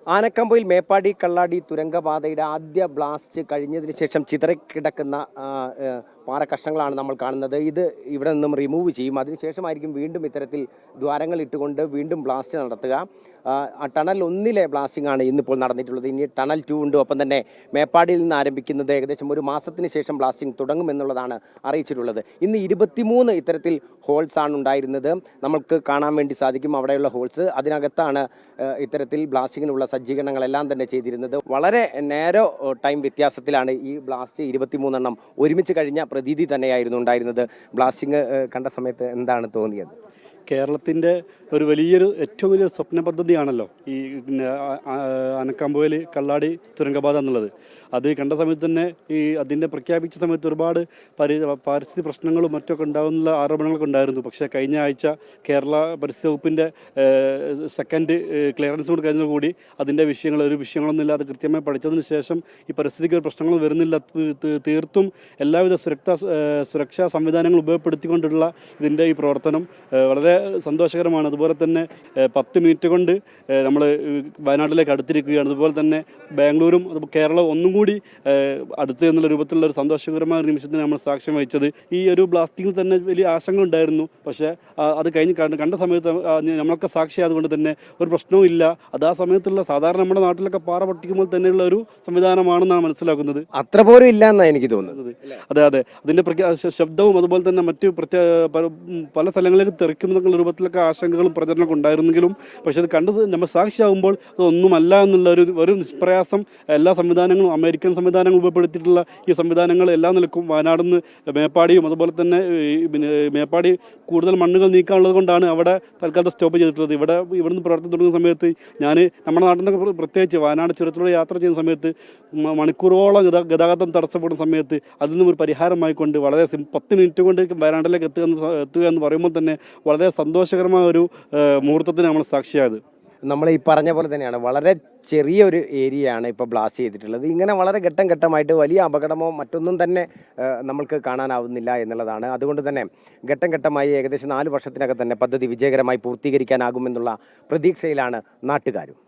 ആനക്കമ്പയിൽ മേപ്പാടി കള്ളാടി തുരങ്കപാതയുടെ ആദ്യ ബ്ലാസ്റ്റ് കഴിഞ്ഞതിന് ശേഷം ചിതറിക്കിടക്കുന്ന പാറക്കഷ്ണങ്ങളാണ് നമ്മൾ കാണുന്നത്. ഇത് ഇവിടെ നിന്നും റിമൂവ് ചെയ്യും. അതിനുശേഷമായിരിക്കും വീണ്ടും ഇത്തരത്തിൽ ദ്വാരങ്ങൾ ഇട്ടുകൊണ്ട് വീണ്ടും ബ്ലാസ്റ്റ് നടത്തുക. ടണൽ 1 ബ്ലാസ്റ്റിംഗ് ആണ് ഇന്നിപ്പോൾ നടന്നിട്ടുള്ളത്. ഇനി ടണൽ 2 ഉണ്ട്. ഒപ്പം തന്നെ മേപ്പാടിയിൽ നിന്ന് ആരംഭിക്കുന്നത് ഏകദേശം ഒരു മാസത്തിന് ശേഷം ബ്ലാസ്റ്റിംഗ് തുടങ്ങുമെന്നുള്ളതാണ് അറിയിച്ചിട്ടുള്ളത്. ഇന്ന് 23 ഇത്തരത്തിൽ ഹോൾസ് ആണ് ഉണ്ടായിരുന്നത്. നമുക്ക് കാണാൻ വേണ്ടി സാധിക്കും അവിടെയുള്ള ഹോൾസ്. അതിനകത്താണ് ഇത്തരത്തിൽ ബ്ലാസ്റ്റിങ്ങിനുള്ള സജ്ജീകരണങ്ങളെല്ലാം തന്നെ ചെയ്തിരുന്നത്. വളരെ നേരോ ടൈം വ്യത്യാസത്തിലാണ് ഈ ബ്ലാസ്റ്റ് 23 ഒരുമിച്ച് കഴിഞ്ഞ പ്രതീതി തന്നെയായിരുന്നു ഉണ്ടായിരുന്നത്. ബ്ലാസ്റ്റിംഗ് കണ്ട സമയത്ത് എന്താണ് തോന്നിയത്? കേരളത്തിൻ്റെ ഏറ്റവും വലിയൊരു സ്വപ്ന പദ്ധതിയാണല്ലോ ഈ ആനക്കാമ്പോയിൽ കള്ളാടി തുരങ്കപാത എന്നുള്ളത്. അത് കണ്ട സമയത്ത് തന്നെ അതിൻ്റെ പ്രഖ്യാപിച്ച സമയത്ത് ഒരുപാട് പരിസ്ഥിതി പ്രശ്നങ്ങളും മറ്റൊക്കെ ഉണ്ടാകുന്നുള്ള ആരോപണങ്ങളൊക്കെ ഉണ്ടായിരുന്നു. പക്ഷേ കഴിഞ്ഞ ആഴ്ച കേരള പരിസ്ഥിതി വകുപ്പിൻ്റെ സെക്കൻഡ് ക്ലിയറൻസ് കൂടി കഴിഞ്ഞതോടുകൂടി അതിൻ്റെ വിഷയങ്ങളൊന്നും ഇല്ലാതെ കൃത്യമായി പഠിച്ചതിന് ശേഷം ഈ പരിസ്ഥിതിക്ക് ഒരു പ്രശ്നങ്ങൾ വരുന്നില്ല, തീർത്തും എല്ലാവിധ സുരക്ഷാ സംവിധാനങ്ങൾ ഉപയോഗപ്പെടുത്തിക്കൊണ്ടുള്ള ഇതിൻ്റെ ഈ പ്രവർത്തനം വളരെ സന്തോഷകരമാണ്. അതുപോലെ തന്നെ 10 മിനിറ്റ് കൊണ്ട് നമ്മൾ വയനാട്ടിലേക്ക് അടുത്തിരിക്കുകയാണ്. അതുപോലെ തന്നെ ബാംഗ്ലൂരും കേരളം ഒന്നും കൂടി അടുത്ത് എന്നുള്ള രൂപത്തിലുള്ള ഒരു സന്തോഷകരമായ ഒരു നിമിഷത്തിന് നമ്മൾ സാക്ഷ്യം വഹിച്ചത്. ഈ ഒരു ബ്ലാസ്റ്റിങ്ങിൽ തന്നെ വലിയ ആശങ്ക ഉണ്ടായിരുന്നു. പക്ഷേ അത് കഴിഞ്ഞ് കണ്ട സമയത്ത് നമ്മളൊക്കെ സാക്ഷിയായതുകൊണ്ട് തന്നെ ഒരു പ്രശ്നവും ഇല്ല. അത് ആ സമയത്തുള്ള സാധാരണ നമ്മുടെ നാട്ടിലൊക്കെ പാറ പൊട്ടിക്കുമ്പോൾ തന്നെയുള്ള ഒരു സംവിധാനമാണെന്നാണ് മനസ്സിലാക്കുന്നത്. അത്ര പോലും ഇല്ല എന്നാണ് എനിക്ക് തോന്നുന്നത്. അതെ, അതിൻ്റെ ശബ്ദവും അതുപോലെ തന്നെ മറ്റു പല സ്ഥലങ്ങളിലേക്ക് തെറിക്കുന്ന രൂപത്തിലൊക്കെ ആശങ്കകളും പ്രചരണമൊക്കെ ഉണ്ടായിരുന്നെങ്കിലും പക്ഷെ അത് കണ്ടത് നമ്മൾ സാക്ഷിയാകുമ്പോൾ അതൊന്നുമല്ല എന്നുള്ള ഒരു നിഷ്പ്രയാസം എല്ലാ സംവിധാനങ്ങളും അമേരിക്കൻ സംവിധാനങ്ങൾ ഉപയോഗപ്പെടുത്തിയിട്ടുള്ള ഈ സംവിധാനങ്ങൾ എല്ലാ നിലക്കും വയനാടിന്ന് മേപ്പാടിയും അതുപോലെ തന്നെ മേപ്പാടി കൂടുതൽ മണ്ണുകൾ നീക്കാനുള്ളത് കൊണ്ടാണ് അവിടെ തൽക്കാലത്ത് സ്റ്റോപ്പ് ചെയ്തിട്ടുള്ളത്. ഇവിടുന്ന് പ്രവർത്തനം തുടങ്ങുന്ന സമയത്ത് ഞാൻ നമ്മുടെ നാട്ടിൽ നിന്ന് പ്രത്യേകിച്ച് വയനാട് ചുരത്തിലൂടെ യാത്ര ചെയ്യുന്ന സമയത്ത് മണിക്കൂറോളം ഗതാഗതം തടസ്സപ്പെടുന്ന സമയത്ത് അതിൽ നിന്നും ഒരു പരിഹാരമായിക്കൊണ്ട് വളരെ 10 മിനിറ്റ് കൊണ്ട് വയനാട്ടിലേക്ക് എത്തുക എന്ന് പറയുമ്പോൾ തന്നെ വളരെ സന്തോഷകരമായ ഒരു മുഹൂർത്തത്തിന് നമ്മൾ സാക്ഷിയായത്. നമ്മൾ ഈ പറഞ്ഞ പോലെ തന്നെയാണ്, വളരെ ചെറിയൊരു ഏരിയയാണ് ഇപ്പോൾ ബ്ലാസ്റ്റ് ചെയ്തിട്ടുള്ളത്. ഇങ്ങനെ വളരെ ഘട്ടം ഘട്ടമായിട്ട് വലിയ അപകടമോ മറ്റൊന്നും തന്നെ നമ്മൾക്ക് കാണാനാവുന്നില്ല എന്നുള്ളതാണ്. അതുകൊണ്ട് തന്നെ ഘട്ടം ഘട്ടമായി ഏകദേശം 4 വർഷത്തിനകം തന്നെ പദ്ധതി വിജയകരമായി പൂർത്തീകരിക്കാനാകുമെന്നുള്ള പ്രതീക്ഷയിലാണ് നാട്ടുകാരും.